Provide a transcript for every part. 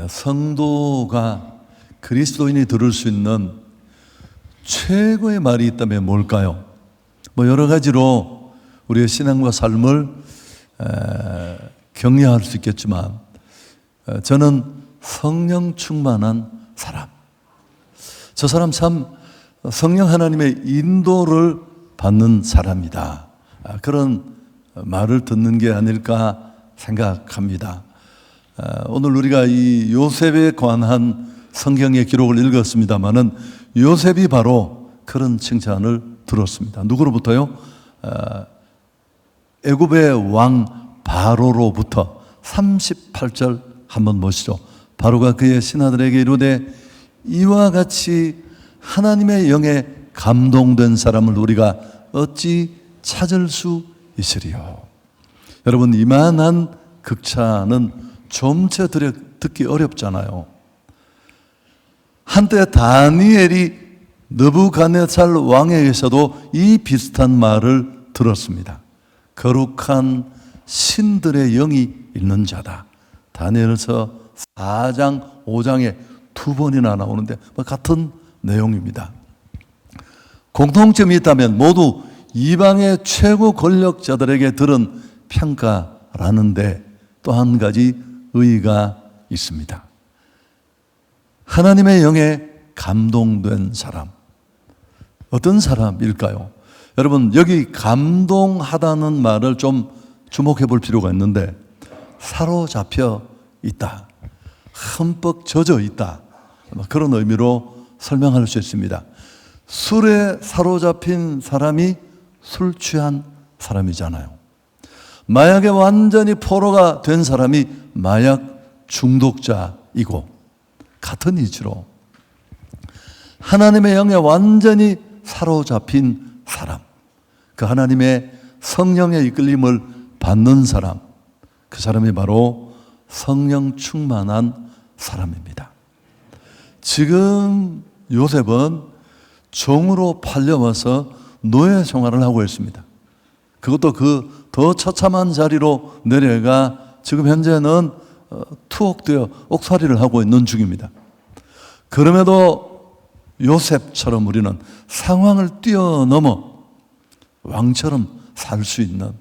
성도가 그리스도인이 들을 수 있는 최고의 말이 있다면 뭘까요? 여러 가지로 우리의 신앙과 삶을 격려할 수 있겠지만 저는 성령 충만한 사람, 저 사람 참 성령 하나님의 인도를 받는 사람이다, 그런 말을 듣는 게 아닐까 생각합니다. 오늘 우리가 이 요셉에 관한 성경의 기록을 읽었습니다마는 요셉이 바로 그런 칭찬을 들었습니다. 누구로부터요? 애굽의 왕 바로로부터. 38절 한번 보시죠. 바로가 그의 신하들에게 이르되 이와 같이 하나님의 영에 감동된 사람을 우리가 어찌 찾을 수 있으리요. 여러분, 이만한 극찬은 좀채 듣기 어렵잖아요. 한때 다니엘이 느부갓네살 왕에게서도 이 비슷한 말을 들었습니다. 거룩한 신들의 영이 있는 자다. 다니엘서 4장 5장에 2번이나 나오는데 같은 내용입니다. 공통점이 있다면 모두 이방의 최고 권력자들에게 들은 평가라는데 또 한 가지 의의가 있습니다. 하나님의 영에 감동된 사람, 어떤 사람일까요? 여러분, 여기 감동하다는 말을 좀 주목해 볼 필요가 있는데, 사로잡혀 있다, 흠뻑 젖어 있다, 그런 의미로 설명할 수 있습니다. 술에 사로잡힌 사람이 술 취한 사람이잖아요. 마약에 완전히 포로가 된 사람이 마약 중독자이고, 같은 이치로 하나님의 영에 완전히 사로잡힌 사람, 그 하나님의 성령의 이끌림을 받는 사람, 그 사람이 바로 성령 충만한 사람입니다. 지금 요셉은 종으로 팔려와서 노예 생활을 하고 있습니다. 그것도 그 더 처참한 자리로 내려가 지금 현재는 투옥되어 옥살이를 하고 있는 중입니다. 그럼에도 요셉처럼 우리는 상황을 뛰어넘어 왕처럼 살 수 있는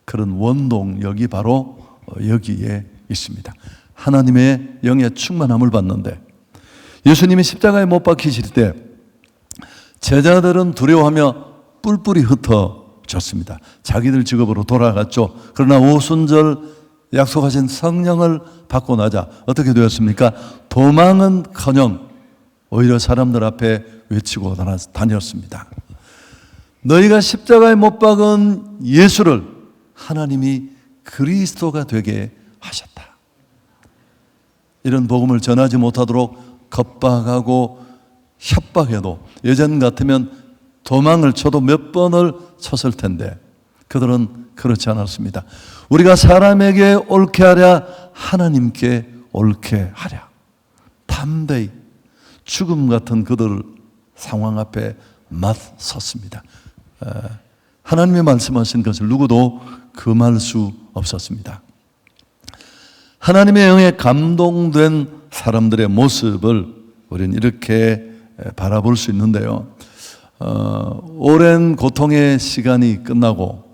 그런 원동력이 바로 여기에 있습니다. 하나님의 영의 충만함을 받는데, 예수님이 십자가에 못 박히실 때 제자들은 두려워하며 뿔뿔이 흩어졌습니다. 자기들 직업으로 돌아갔죠. 그러나 오순절 약속하신 성령을 받고 나자 어떻게 되었습니까? 도망은커녕 오히려 사람들 앞에 외치고 다녔습니다. 너희가 십자가에 못 박은 예수를 하나님이 그리스도가 되게 하셨다. 이런 복음을 전하지 못하도록 겁박하고 협박해도 예전 같으면 도망을 쳐도 몇 번을 쳤을 텐데 그들은 그렇지 않았습니다. 우리가 사람에게 옳게 하랴 하나님께 옳게 하랴. 담대히 죽음 같은 그들 상황 앞에 맞섰습니다. 하나님의 말씀하신 것을 누구도 금할 수 없었습니다. 하나님의 영에 감동된 사람들의 모습을 우리는 이렇게 바라볼 수 있는데요. 오랜 고통의 시간이 끝나고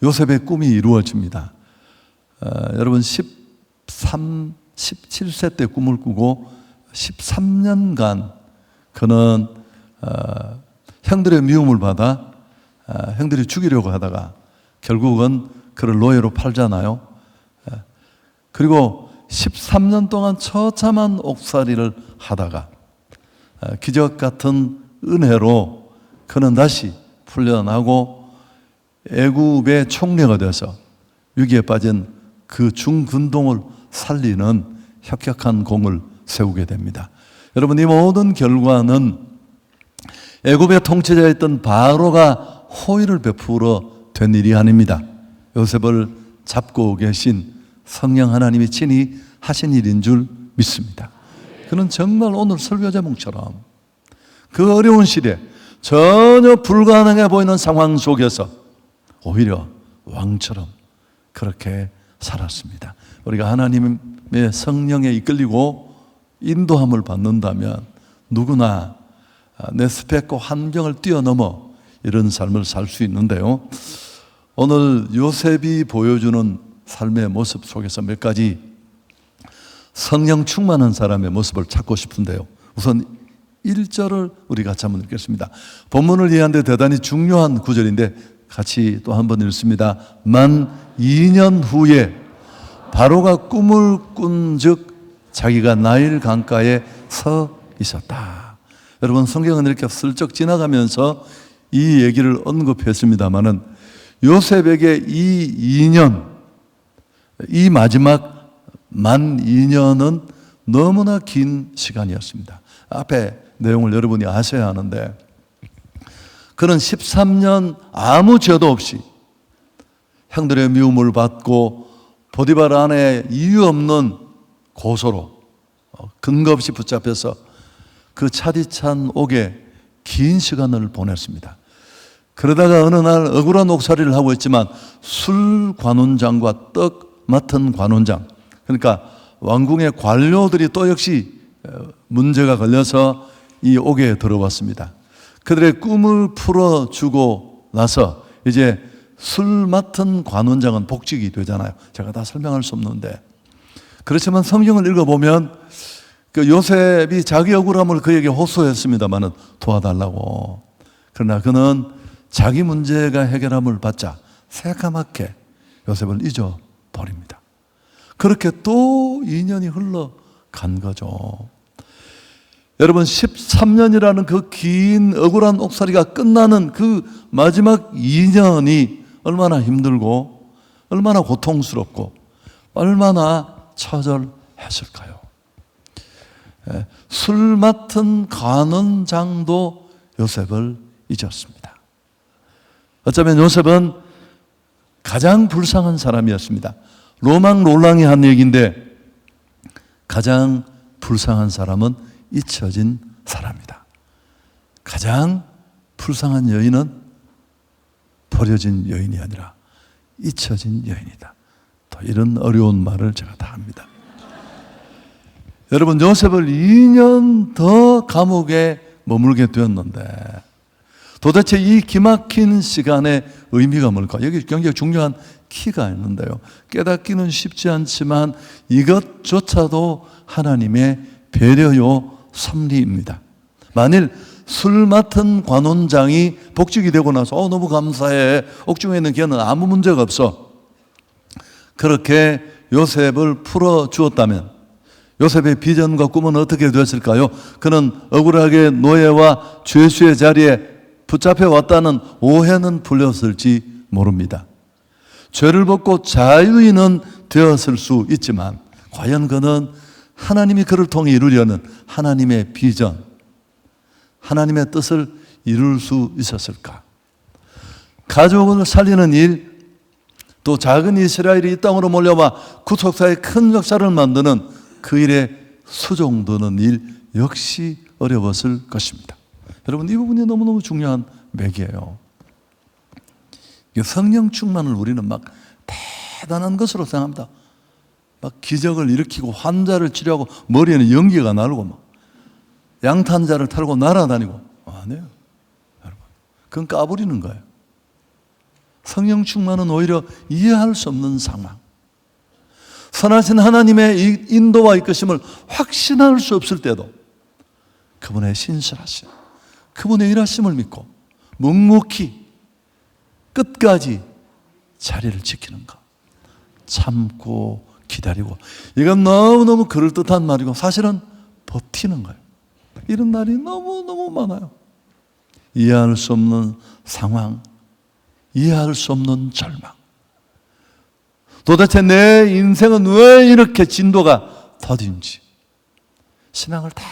요셉의 꿈이 이루어집니다. 여러분 17세 때 꿈을 꾸고 13년간 그는 형들의 미움을 받아 형들이 죽이려고 하다가 결국은 그를 노예로 팔잖아요. 그리고 13년 동안 처참한 옥살이를 하다가 기적 같은 은혜로 그는 다시 풀려나고 애굽의 총리가 돼서 위기에 빠진 그 중근동을 살리는 혁혁한 공을 세우게 됩니다. 여러분, 이 모든 결과는 애굽의 통치자였던 바로가 호의를 베풀어 된 일이 아닙니다. 요셉을 잡고 계신 성령 하나님이 친히 하신 일인 줄 믿습니다. 그는 정말 오늘 설교 제목처럼 그 어려운 시대, 전혀 불가능해 보이는 상황 속에서 오히려 왕처럼 그렇게 살았습니다. 우리가 하나님의 성령에 이끌리고 인도함을 받는다면 누구나 내 스펙과 환경을 뛰어넘어 이런 삶을 살 수 있는데요. 오늘 요셉이 보여주는 삶의 모습 속에서 몇 가지 성령 충만한 사람의 모습을 찾고 싶은데요. 우선 1절을 우리 같이 한번 읽겠습니다. 본문을 이해하는데 대단히 중요한 구절인데 같이 또 한번 읽습니다. 만 2년 후에 바로가 꿈을 꾼 즉 자기가 나일 강가에 서 있었다. 여러분, 성경은 이렇게 슬쩍 지나가면서 이 얘기를 언급했습니다마는 요셉에게 이 2년, 이 마지막 만 2년은 너무나 긴 시간이었습니다. 앞에 내용을 여러분이 아셔야 하는데, 그는 13년 아무 죄도 없이 형들의 미움을 받고 보디발 안에 이유 없는 고소로 근거 없이 붙잡혀서 그 차디찬 옥에 긴 시간을 보냈습니다. 그러다가 어느 날 억울한 옥살이를 하고 있지만 술 관원장과 떡 맡은 관원장, 그러니까 왕궁의 관료들이 또 역시 문제가 걸려서 이 옥에 들어왔습니다. 그들의 꿈을 풀어주고 나서 이제 술 맡은 관원장은 복직이 되잖아요. 제가 다 설명할 수 없는데, 그렇지만 성경을 읽어보면 그 요셉이 자기 억울함을 그에게 호소했습니다마는 도와달라고. 그러나 그는 자기 문제가 해결함을 받자 새까맣게 요셉을 잊어버립니다. 그렇게 또 2년이 흘러간 거죠. 여러분, 13년이라는 그 긴 억울한 옥살이가 끝나는 그 마지막 2년이 얼마나 힘들고 얼마나 고통스럽고 얼마나 처절했을까요? 술 맡은 관원장도 요셉을 잊었습니다. 어쩌면 요셉은 가장 불쌍한 사람이었습니다. 로망 롤랑이 한 얘기인데 가장 불쌍한 사람은 잊혀진 사람이다. 가장 불쌍한 여인은 버려진 여인이 아니라 잊혀진 여인이다. 또 이런 어려운 말을 제가 다 합니다. 여러분, 요셉을 2년 더 감옥에 머물게 되었는데 도대체 이 기막힌 시간의 의미가 뭘까? 여기 굉장히 중요한 키가 있는데요. 깨닫기는 쉽지 않지만 이것조차도 하나님의 배려요 섭리입니다. 만일 술 맡은 관원장이 복직이 되고 나서 너무 감사해, 옥중에 있는 걔는 아무 문제가 없어, 그렇게 요셉을 풀어주었다면 요셉의 비전과 꿈은 어떻게 되었을까요? 그는 억울하게 노예와 죄수의 자리에 붙잡혀 왔다는 오해는 풀렸을지 모릅니다. 죄를 벗고 자유인은 되었을 수 있지만 과연 그는 하나님이 그를 통해 이루려는 하나님의 비전, 하나님의 뜻을 이룰 수 있었을까? 가족을 살리는 일, 또 작은 이스라엘이 이 땅으로 몰려와 구속사의 큰 역사를 만드는 그 일에 수종드는 일 역시 어려웠을 것입니다. 여러분, 이 부분이 너무너무 중요한 맥이에요. 성령 충만을 우리는 막 대단한 것으로 생각합니다. 막 기적을 일으키고 환자를 치료하고 머리에는 연기가 나르고 막 양탄자를 타고 날아다니고. 아니에요, 여러분. 그건 까부리는 거예요. 성령 충만은 오히려 이해할 수 없는 상황, 선하신 하나님의 인도와 이끄심을 확신할 수 없을 때도 그분의 신실하심, 그분의 일하심을 믿고 묵묵히 끝까지 자리를 지키는 것, 참고 기다리고, 이건 너무너무 그럴듯한 말이고 사실은 버티는 거예요. 이런 날이 너무너무 많아요. 이해할 수 없는 상황, 이해할 수 없는 절망, 도대체 내 인생은 왜 이렇게 진도가 더딘지 신앙을 다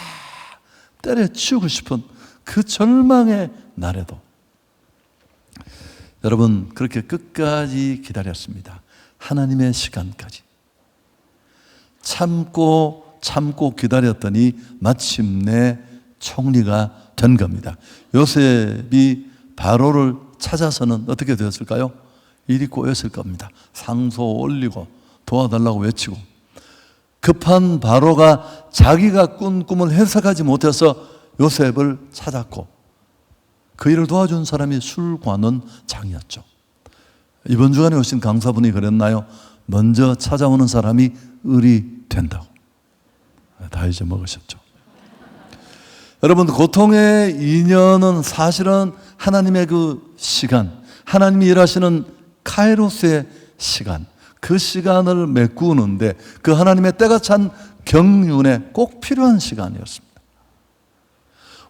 때려치우고 싶은 그 절망의 날에도 여러분, 그렇게 끝까지 기다렸습니다. 하나님의 시간까지 참고 기다렸더니 마침내 총리가 된 겁니다. 요셉이 바로를 찾아서는 어떻게 되었을까요? 일이 꼬였을 겁니다. 상소 올리고 도와달라고 외치고, 급한 바로가 자기가 꾼 꿈을 해석하지 못해서 요셉을 찾았고, 그 일을 도와준 사람이 술관원 장이었죠. 이번 주간에 오신 강사분이 그랬나요? 먼저 찾아오는 사람이 을이 된다고. 다 잊어먹으셨죠. 여러분, 고통의 인연은 사실은 하나님의 그 시간, 하나님이 일하시는 카이로스의 시간, 그 시간을 메꾸는데 그 하나님의 때가 찬 경륜에 꼭 필요한 시간이었습니다.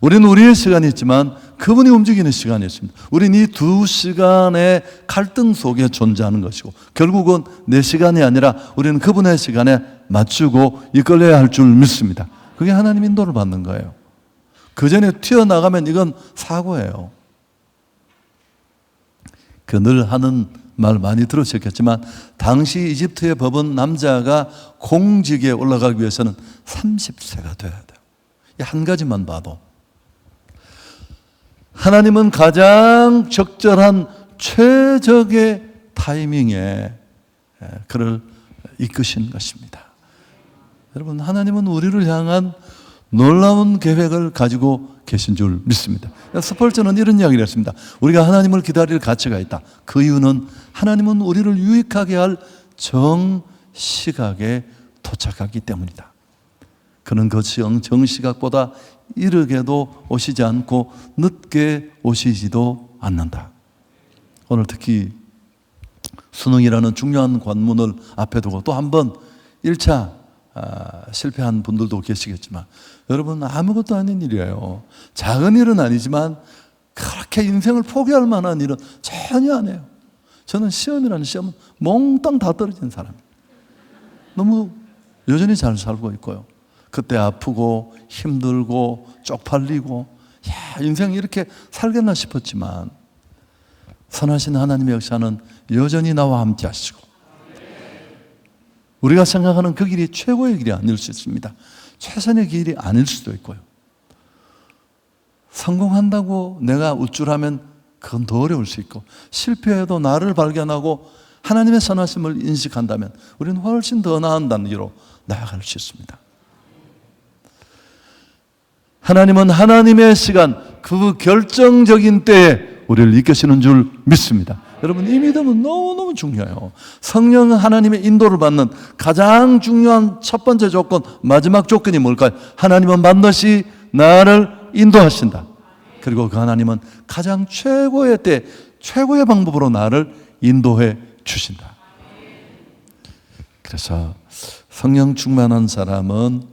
우리는 우리의 시간이 있지만 그분이 움직이는 시간이 있습니다. 우리는 이 두 시간의 갈등 속에 존재하는 것이고, 결국은 내 시간이 아니라 우리는 그분의 시간에 맞추고 이끌려야 할 줄 믿습니다. 그게 하나님 인도를 받는 거예요. 그 전에 튀어나가면 이건 사고예요. 그 늘 하는 말 많이 들으셨겠지만, 당시 이집트의 법은 남자가 공직에 올라가기 위해서는 30세가 돼야 돼요. 이 한 가지만 봐도 하나님은 가장 적절한 최적의 타이밍에 그를 이끄신 것입니다. 여러분, 하나님은 우리를 향한 놀라운 계획을 가지고 계신 줄 믿습니다. 스펄전은 이런 이야기를 했습니다. 우리가 하나님을 기다릴 가치가 있다. 그 이유는 하나님은 우리를 유익하게 할 정시각에 도착하기 때문이다. 그는 그 정시각보다 이르게도 오시지 않고 늦게 오시지도 않는다. 오늘 특히 수능이라는 중요한 관문을 앞에 두고 또 한 번 1차 실패한 분들도 계시겠지만, 여러분, 아무것도 아닌 일이에요. 작은 일은 아니지만 그렇게 인생을 포기할 만한 일은 전혀 안 해요. 저는 시험이라는 시험은 몽땅 다 떨어진 사람이에요. 너무 여전히 잘 살고 있고요. 그때 아프고 힘들고 쪽팔리고, 인생이 이렇게 살겠나 싶었지만 선하신 하나님의 역사는 여전히 나와 함께 하시고, 우리가 생각하는 그 길이 최고의 길이 아닐 수 있습니다. 최선의 길이 아닐 수도 있고요. 성공한다고 내가 우쭐하면 그건 더 어려울 수 있고, 실패해도 나를 발견하고 하나님의 선하심을 인식한다면 우리는 훨씬 더 나은 단계로 나아갈 수 있습니다. 하나님은 하나님의 시간, 그 결정적인 때에 우리를 이끄시는 줄 믿습니다. 여러분, 이 믿음은 너무너무 중요해요. 성령 하나님의 인도를 받는 가장 중요한 첫 번째 조건, 마지막 조건이 뭘까요? 하나님은 반드시 나를 인도하신다. 그리고 그 하나님은 가장 최고의 때, 최고의 방법으로 나를 인도해 주신다. 그래서 성령 충만한 사람은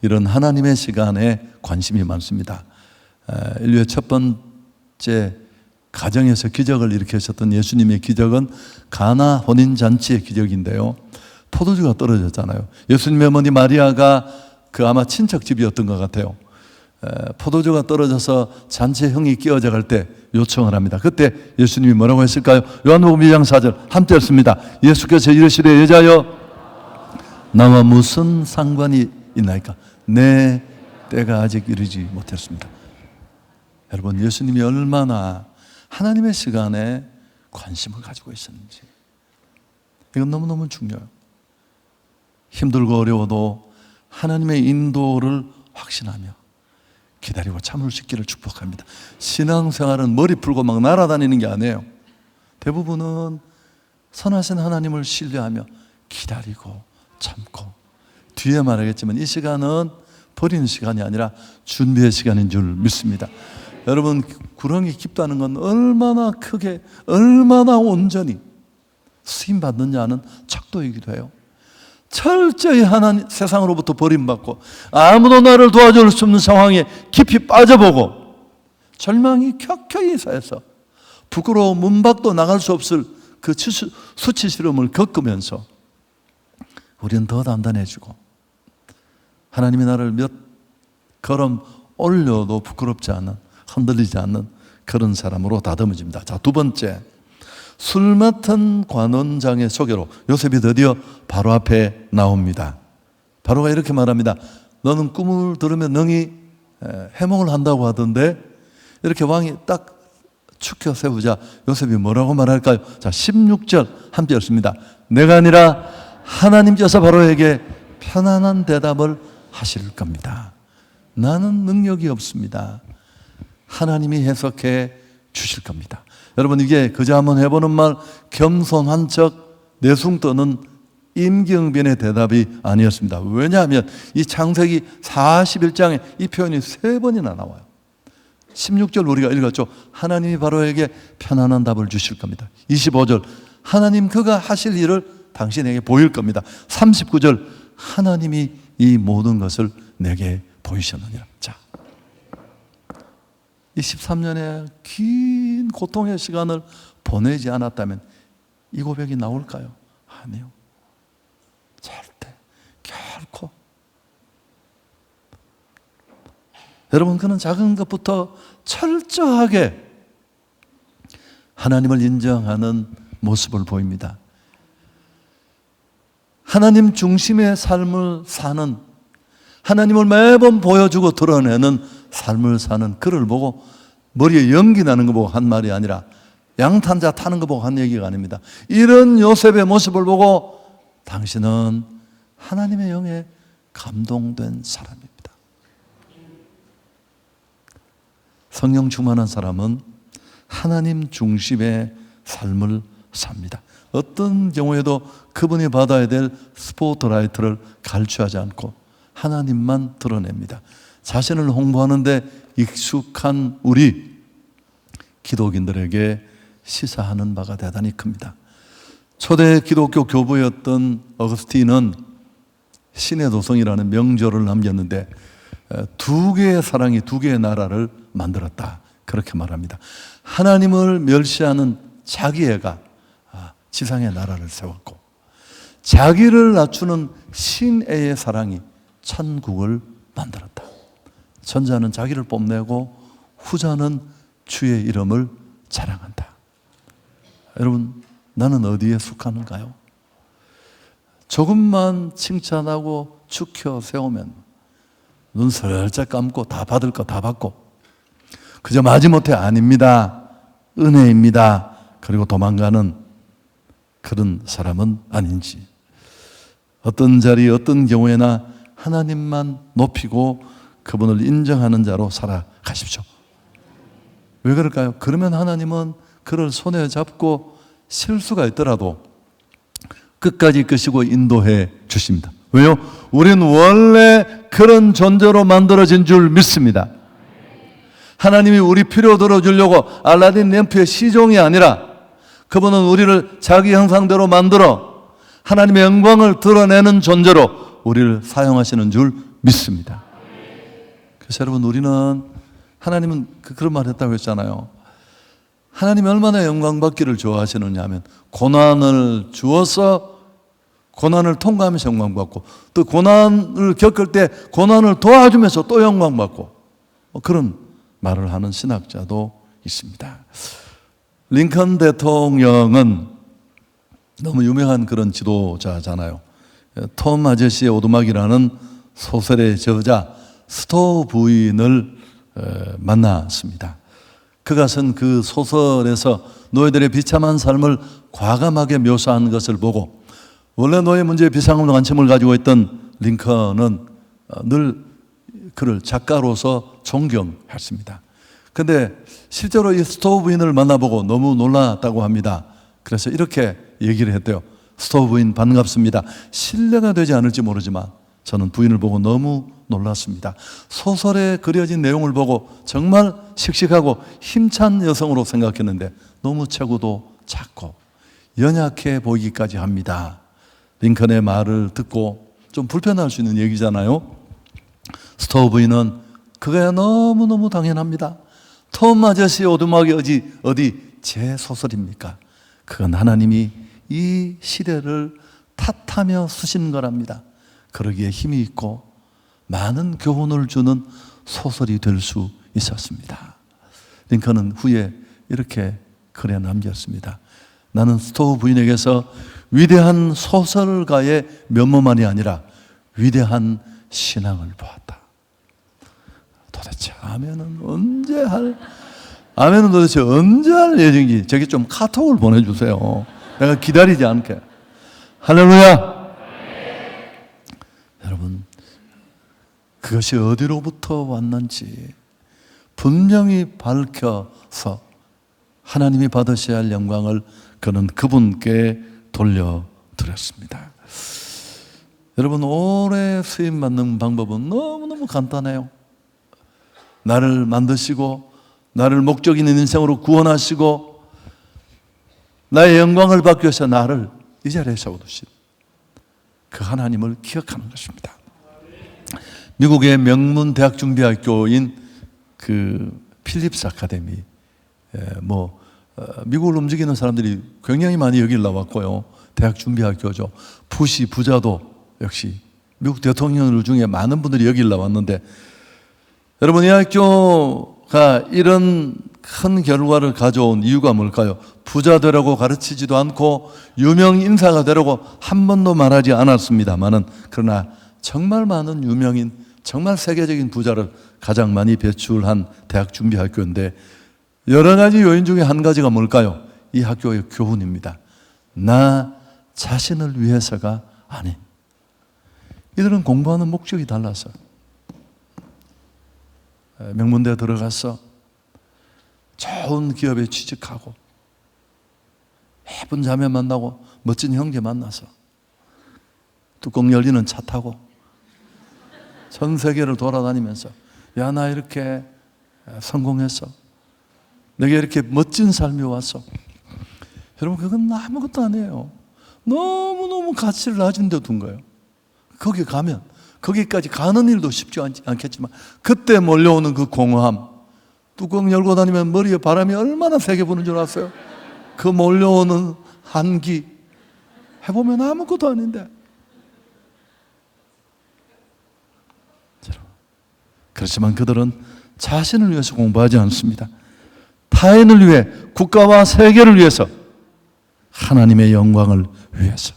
이런 하나님의 시간에 관심이 많습니다. 인류의 첫 번째 가정에서 기적을 일으키셨던 예수님의 기적은 가나 혼인잔치의 기적인데요, 포도주가 떨어졌잖아요. 예수님의 어머니 마리아가 그 아마 친척집이었던 것 같아요. 포도주가 떨어져서 잔치에 형이 끼어져 갈 때 요청을 합니다. 그때 예수님이 뭐라고 했을까요? 요한복음 2장 4절 함께 읽습니다. 예수께서 이르시되 여자여 나와 무슨 상관이 있나이까? 내 때가 아직 이르지 못했습니다. 여러분, 예수님이 얼마나 하나님의 시간에 관심을 가지고 있었는지, 이건 너무너무 중요해요. 힘들고 어려워도 하나님의 인도를 확신하며 기다리고 참을 수 있기를 축복합니다. 신앙생활은 머리 풀고 막 날아다니는 게 아니에요. 대부분은 선하신 하나님을 신뢰하며 기다리고 참고, 뒤에 말하겠지만 이 시간은 버리는 시간이 아니라 준비의 시간인 줄 믿습니다. 여러분, 구렁이 깊다는 건 얼마나 크게, 얼마나 온전히 쓰임 받느냐는 척도이기도 해요. 철저히 하나님 세상으로부터 버림받고 아무도 나를 도와줄 수 없는 상황에 깊이 빠져보고 절망이 켜켜이 쌓여서 부끄러워 문 밖도 나갈 수 없을 그 수치스러움을 겪으면서 우리는 더 단단해지고, 하나님이 나를 몇 걸음 올려도 부끄럽지 않은, 흔들리지 않는 그런 사람으로 다듬어집니다. 자, 두 번째, 술 맡은 관원장의 소개로 요셉이 드디어 바로 앞에 나옵니다. 바로가 이렇게 말합니다. 너는 꿈을 들으면 능히 해몽을 한다고 하던데, 이렇게 왕이 딱 축혀 세우자 요셉이 뭐라고 말할까요? 자, 16절 함께 읽습니다. 내가 아니라 하나님께서 바로에게 편안한 대답을 하실 겁니다. 나는 능력이 없습니다. 하나님이 해석해 주실 겁니다. 여러분, 이게 그저 한번 해보는 말, 겸손한 척 내숭 떠는 임기응변의 대답이 아니었습니다. 왜냐하면 이 창세기 41장에 이 표현이 3번이나 나와요. 16절 우리가 읽었죠. 하나님이 바로에게 편안한 답을 주실 겁니다. 25절 하나님 그가 하실 일을 당신에게 보일 겁니다. 39절 하나님이 이 모든 것을 내게 보이셨느니라. 자, 이 13년의 긴 고통의 시간을 보내지 않았다면 이 고백이 나올까요? 아니요. 절대, 결코. 여러분, 그는 작은 것부터 철저하게 하나님을 인정하는 모습을 보입니다. 하나님 중심의 삶을 사는, 하나님을 매번 보여주고 드러내는 삶을 사는 그를 보고 머리에 연기 나는 거 보고 한 말이 아니라 양탄자 타는 거 보고 한 얘기가 아닙니다. 이런 요셉의 모습을 보고 당신은 하나님의 영에 감동된 사람입니다. 성령 충만한 사람은 하나님 중심의 삶을 삽니다. 어떤 경우에도 그분이 받아야 될 스포트라이트를 갈취하지 않고 하나님만 드러냅니다. 자신을 홍보하는데 익숙한 우리 기독인들에게 시사하는 바가 대단히 큽니다. 초대 기독교 교부였던 어거스틴은 신의 도성이라는 명조를 남겼는데 2개의 사랑이 2개의 나라를 만들었다, 그렇게 말합니다. 하나님을 멸시하는 자기애가 지상의 나라를 세웠고, 자기를 낮추는 신애의 사랑이 천국을 만들었다. 전자는 자기를 뽐내고 후자는 주의 이름을 자랑한다. 여러분, 나는 어디에 속하는가요? 조금만 칭찬하고 축혀 세우면 눈 슬쩍 감고 다 받을 거 다 받고 그저 마지못해 아닙니다, 은혜입니다, 그리고 도망가는 그런 사람은 아닌지, 어떤 자리 어떤 경우에나 하나님만 높이고 그분을 인정하는 자로 살아가십시오. 왜 그럴까요? 그러면 하나님은 그를 손에 잡고 실수가 있더라도 끝까지 이끄시고 인도해 주십니다. 왜요? 우리는 원래 그런 존재로 만들어진 줄 믿습니다. 하나님이 우리 필요 들어주려고 알라딘 램프의 시종이 아니라 그분은 우리를 자기 형상대로 만들어 하나님의 영광을 드러내는 존재로 우리를 사용하시는 줄 믿습니다. 그래서 여러분, 우리는 하나님은 그런 말 했다고 했잖아요. 하나님이 얼마나 영광 받기를 좋아하시느냐 하면 고난을 주어서 고난을 통과하면서 영광 받고, 또 고난을 겪을 때 고난을 도와주면서 또 영광 받고, 그런 말을 하는 신학자도 있습니다. 링컨 대통령은 너무 유명한 그런 지도자잖아요. 톰 아저씨의 오두막이라는 소설의 저자 스토우 부인을 만났습니다. 그가 쓴 그 소설에서 노예들의 비참한 삶을 과감하게 묘사한 것을 보고, 원래 노예 문제에 비상한 관심을 가지고 있던 링컨은 늘 그를 작가로서 존경했습니다. 그런데 실제로 이 스토우 부인을 만나보고 너무 놀랐다고 합니다. 그래서 이렇게 얘기를 했대요. 스토우 부인 반갑습니다. 신뢰가 되지 않을지 모르지만 저는 부인을 보고 너무 놀랐습니다. 소설에 그려진 내용을 보고 정말 씩씩하고 힘찬 여성으로 생각했는데 너무 체구도 작고 연약해 보이기까지 합니다. 링컨의 말을 듣고 좀 불편할 수 있는 얘기잖아요. 스토우 부인은 그거야 너무너무 당연합니다. 톰 아저씨 오두막이 어디 제 소설입니까? 그건 하나님이 이 시대를 탓하며 쓰신 거랍니다. 그러기에 힘이 있고 많은 교훈을 주는 소설이 될 수 있었습니다. 링컨은 후에 이렇게 글에 남겼습니다. 나는 스토우 부인에게서 위대한 소설가의 면모만이 아니라 위대한 신앙을 보았다. 도대체 아멘은 도대체 언제 할 예정인지 저기 좀 카톡을 보내주세요. 내가 기다리지 않게. 할렐루야. 여러분, 그것이 어디로부터 왔는지 분명히 밝혀서 하나님이 받으셔야 할 영광을 그는 그분께 돌려드렸습니다. 여러분, 오래 수임 받는 방법은 너무너무 간단해요. 나를 만드시고 나를 목적 있는 인생으로 구원하시고 나의 영광을 받기 위해서 나를 이 자리에 세워두신 그 하나님을 기억하는 것입니다. 미국의 명문 대학 준비학교인 그 필립스 아카데미, 미국을 움직이는 사람들이 굉장히 많이 여기 나왔고요. 대학 준비학교죠. 부시 부자도 역시 미국 대통령 중에 많은 분들이 여기 나왔는데, 여러분, 이 학교가 이런 큰 결과를 가져온 이유가 뭘까요? 부자 되라고 가르치지도 않고 유명 인사가 되라고 한 번도 말하지 않았습니다만은, 그러나 정말 많은 유명인, 정말 세계적인 부자를 가장 많이 배출한 대학 준비학교인데, 여러 가지 요인 중에 한 가지가 뭘까요? 이 학교의 교훈입니다. 나 자신을 위해서가 아닌, 이들은 공부하는 목적이 달라서 명문대에 들어가서 좋은 기업에 취직하고 예쁜 자매 만나고 멋진 형제 만나서 뚜껑 열리는 차 타고 전 세계를 돌아다니면서, 야, 나 이렇게 성공했어, 내게 이렇게 멋진 삶이 왔어. 여러분, 그건 아무것도 아니에요. 너무너무 가치를 낮은 데 둔 거예요. 거기 가면, 거기까지 가는 일도 쉽지 않겠지만 그때 몰려오는 그 공허함, 뚜껑 열고 다니면 머리에 바람이 얼마나 세게 부는 줄 아세요? 그 몰려오는 한기, 해보면 아무것도 아닌데. 그렇지만 그들은 자신을 위해서 공부하지 않습니다. 타인을 위해, 국가와 세계를 위해서, 하나님의 영광을 위해서.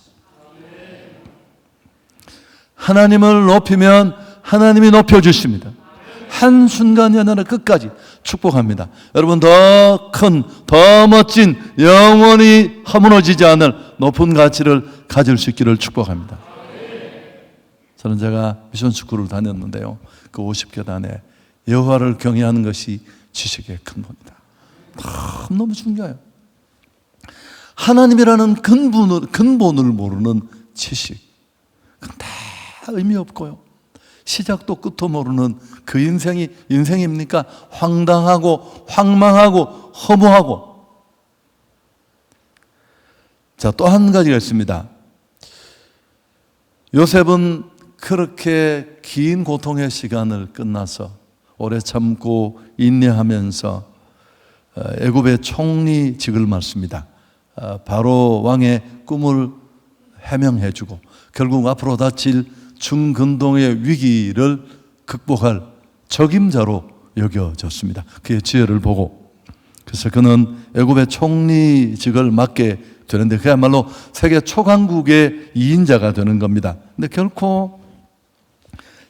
하나님을 높이면 하나님이 높여주십니다. 한순간이 아니라 끝까지 축복합니다. 여러분, 더 큰, 더 멋진, 영원히 허무너지지 않을 높은 가치를 가질 수 있기를 축복합니다. 저는 제가 미션스쿨을 다녔는데요, 그 50계단에 여호와를 경외하는 것이 지식의 근본이다. 너무 중요해요. 하나님이라는 근본을 모르는 지식, 그건 다 의미 없고요, 시작도 끝도 모르는 그 인생이 인생입니까? 황당하고 황망하고 허무하고. 자, 또 한 가지가 있습니다. 요셉은 그렇게 긴 고통의 시간을 끝나서 오래 참고 인내하면서 애굽의 총리직을 맡습니다. 바로 왕의 꿈을 해명해주고 결국 앞으로 닥칠 중근동의 위기를 극복할 적임자로 여겨졌습니다. 그의 지혜를 보고. 그래서 그는 애굽의 총리직을 맡게 되는데 그야말로 세계 초강국의 2인자가 되는 겁니다. 근데 결코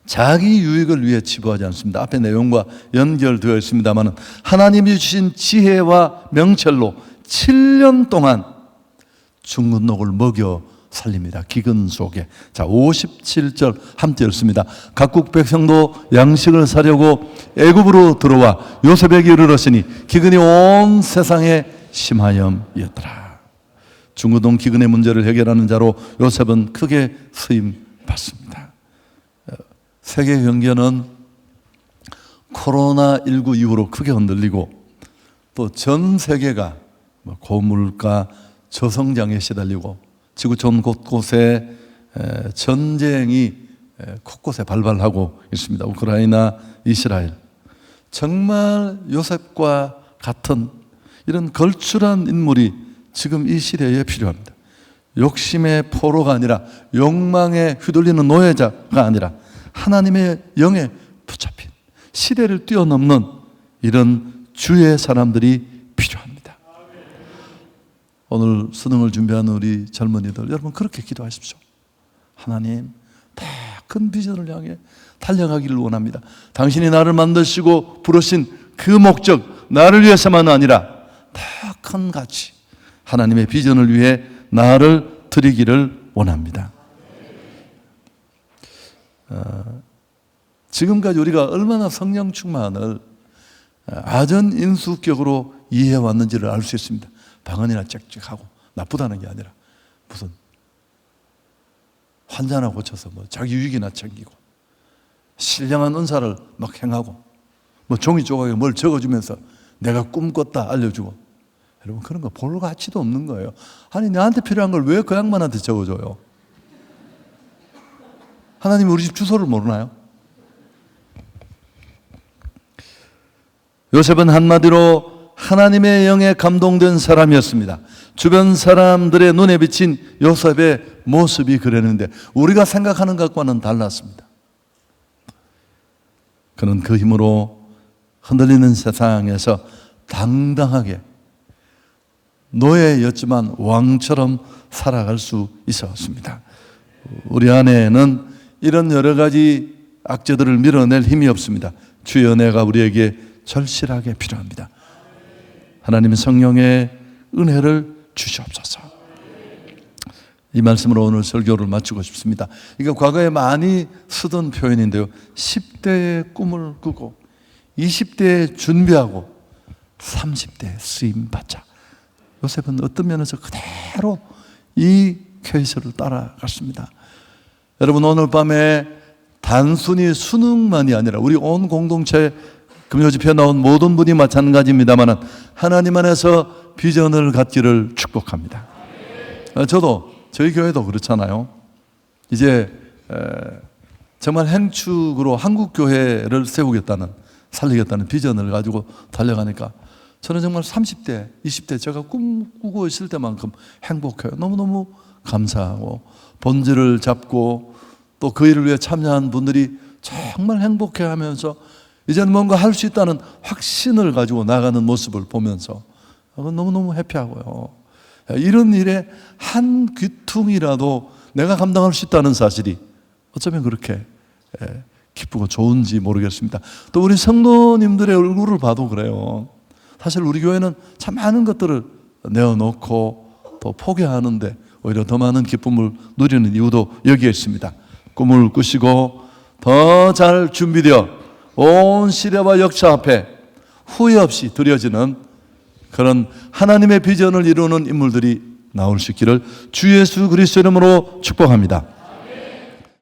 자기 유익을 위해 치부하지 않습니다. 앞에 내용과 연결되어 있습니다만 하나님이 주신 지혜와 명철로 7년 동안 중근동을 먹여 살립니다. 기근 속에. 자, 57절 함께 읽습니다. 각국 백성도 양식을 사려고 애굽으로 들어와 요셉에게 이르렀으니 기근이 온 세상에 심하염이었더라. 중근동 기근의 문제를 해결하는 자로 요셉은 크게 쓰임 받습니다. 세계 경제는 코로나19 이후로 크게 흔들리고 또 전 세계가 고물가, 저성장에 시달리고 지구촌 곳곳에 전쟁이 곳곳에 발발하고 있습니다. 우크라이나, 이스라엘. 정말 요셉과 같은 이런 걸출한 인물이 지금 이 시대에 필요합니다. 욕심의 포로가 아니라 욕망에 휘둘리는 노예자가 아니라 하나님의 영에 붙잡힌 시대를 뛰어넘는 이런 주의 사람들이 필요합니다. 오늘 수능을 준비하는 우리 젊은이들, 여러분 그렇게 기도하십시오. 하나님, 더 큰 비전을 향해 달려가기를 원합니다. 당신이 나를 만드시고 부르신 그 목적, 나를 위해서만 아니라 더 큰 가치, 하나님의 비전을 위해 나를 드리기를 원합니다. 지금까지 우리가 얼마나 성령 충만을 아전인수격으로 이해해 왔는지를 알 수 있습니다. 방언이나 짹짹하고 나쁘다는 게 아니라 무슨 환자 하나 고쳐서 뭐 자기 유익이나 챙기고 신령한 은사를 막 행하고 뭐 종이 조각에 뭘 적어주면서 내가 꿈꿨다 알려주고, 여러분 그런 거 볼 가치도 없는 거예요. 아니 나한테 필요한 걸 왜 그 양반한테 적어줘요? 하나님이 우리 집 주소를 모르나요? 요셉은 한마디로 하나님의 영에 감동된 사람이었습니다. 주변 사람들의 눈에 비친 요셉의 모습이 그랬는데 우리가 생각하는 것과는 달랐습니다. 그는 그 힘으로 흔들리는 세상에서 당당하게 노예였지만 왕처럼 살아갈 수 있었습니다. 우리 안에는 이런 여러 가지 악재들을 밀어낼 힘이 없습니다. 주의 은혜가 우리에게 절실하게 필요합니다. 하나님의 성령의 은혜를 주시옵소서. 이 말씀으로 오늘 설교를 마치고 싶습니다. 이거 과거에 많이 쓰던 표현인데요. 10대에 꿈을 꾸고 20대에 준비하고 30대에 쓰임 받자. 요셉은 어떤 면에서 그대로 이 케이스를 따라갔습니다. 여러분 오늘 밤에 단순히 수능만이 아니라 우리 온 공동체 금요집회에 나온 모든 분이 마찬가지입니다만 하나님 안에서 비전을 갖기를 축복합니다. 저도 저희 교회도 그렇잖아요. 이제 정말 행축으로 한국교회를 세우겠다는, 살리겠다는 비전을 가지고 달려가니까 저는 정말 30대, 20대 제가 꿈꾸고 있을 때만큼 행복해요. 너무너무 감사하고 본질을 잡고 또 그 일을 위해 참여한 분들이 정말 행복해하면서 이제는 뭔가 할 수 있다는 확신을 가지고 나가는 모습을 보면서 너무너무 해피하고요. 이런 일에 한 귀퉁이라도 내가 감당할 수 있다는 사실이 어쩌면 그렇게 기쁘고 좋은지 모르겠습니다. 또 우리 성도님들의 얼굴을 봐도 그래요. 사실 우리 교회는 참 많은 것들을 내어놓고 또 포기하는데 오히려 더 많은 기쁨을 누리는 이유도 여기에 있습니다. 꿈을 꾸시고 더 잘 준비되어 온 시대와 역사 앞에 후회 없이 드려지는 그런 하나님의 비전을 이루는 인물들이 나올 수 있기를 주 예수 그리스도 이름으로 축복합니다.